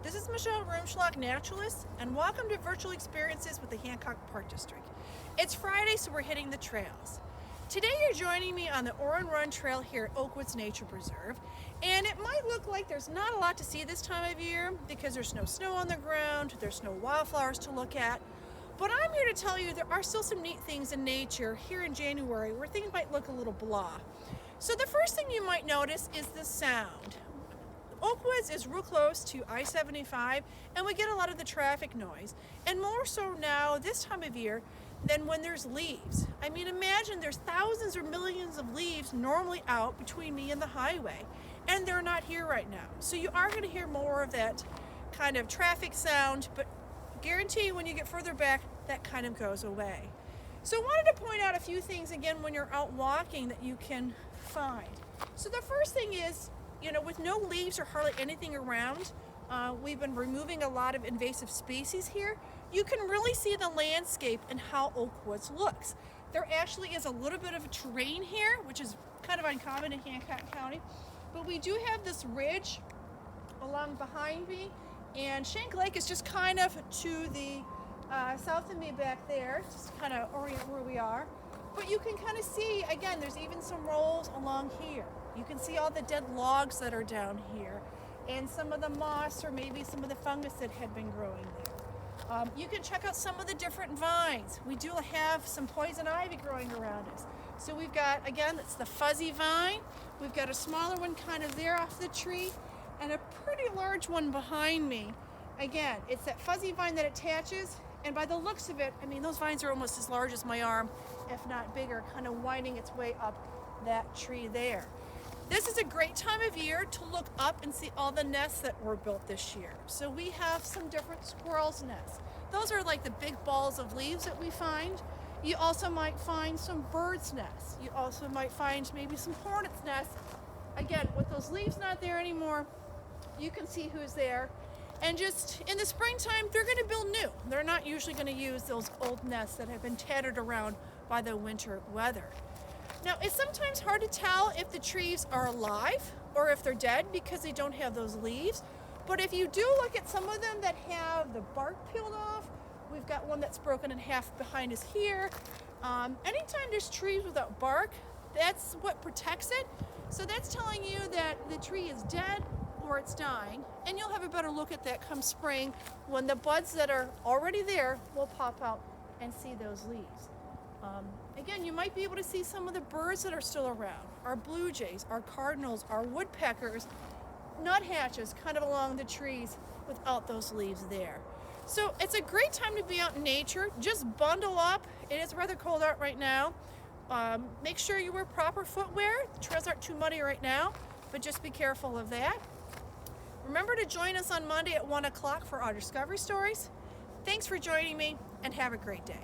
This is Michelle Rumschlag, Naturalist, and welcome to Virtual Experiences with the Hancock Park District. It's Friday, so we're hitting the trails. Today you're joining me on the Run Trail here at Oakwoods Nature Preserve, and it might look like there's not a lot to see this time of year because there's no snow on the ground, there's no wildflowers to look at, but I'm here to tell you there are still some neat things in nature here in January where things might look a little blah. So the first thing you might notice is the sound. Oakwoods is real close to I-75 and we get a lot of the traffic noise, and more so now this time of year than when there's leaves. I mean, imagine there's thousands or millions of leaves normally out between me and the highway, and they're not here right now. So you are going to hear more of that kind of traffic sound, but guarantee you when you get further back that kind of goes away. So I wanted to point out a few things again when you're out walking that you can find. So the first thing is, with no leaves or hardly anything around, we've been removing a lot of invasive species here. You can really see the landscape and how Oakwoods looks. There actually is a little bit of a terrain here, which is kind of uncommon in Hancock County, but we do have this ridge along behind me, and Shank Lake is just kind of to the south of me back there, just to kind of orient where we are. But you can kind of see, again, there's even some rolls along here. You can see all the dead logs that are down here and some of the moss or maybe some of the fungus that had been growing there. You can check out some of the different vines. We do have some poison ivy growing around us. So we've got, again, that's the fuzzy vine. We've got a smaller one kind of there off the tree and a pretty large one behind me. Again, it's that fuzzy vine that attaches, and by the looks of it, I mean, those vines are almost as large as my arm, if not bigger, kind of winding its way up that tree there. This is a great time of year to look up and see all the nests that were built this year. So we have some different squirrels' nests. Those are like the big balls of leaves that we find. You also might find some birds' nests. You also might find maybe some hornets' nests. Again, with those leaves not there anymore, you can see who's there. And just in the springtime, they're going to build new. They're not usually going to use those old nests that have been tattered around by the winter weather. Now, it's sometimes hard to tell if the trees are alive or if they're dead because they don't have those leaves. But if you do look at some of them that have the bark peeled off, we've got one that's broken in half behind us here. Anytime there's trees without bark, that's what protects it. So that's telling you that the tree is dead or it's dying, and you'll have a better look at that come spring when the buds that are already there will pop out and see those leaves. Again, you might be able to see some of the birds that are still around, our blue jays, our cardinals, our woodpeckers, nuthatches kind of along the trees without those leaves there. So it's a great time to be out in nature. Just bundle up. It is rather cold out right now. Make sure you wear proper footwear. The trails aren't too muddy right now, but just be careful of that. Remember to join us on Monday at 1 o'clock for our Discovery Stories. Thanks for joining me, and have a great day.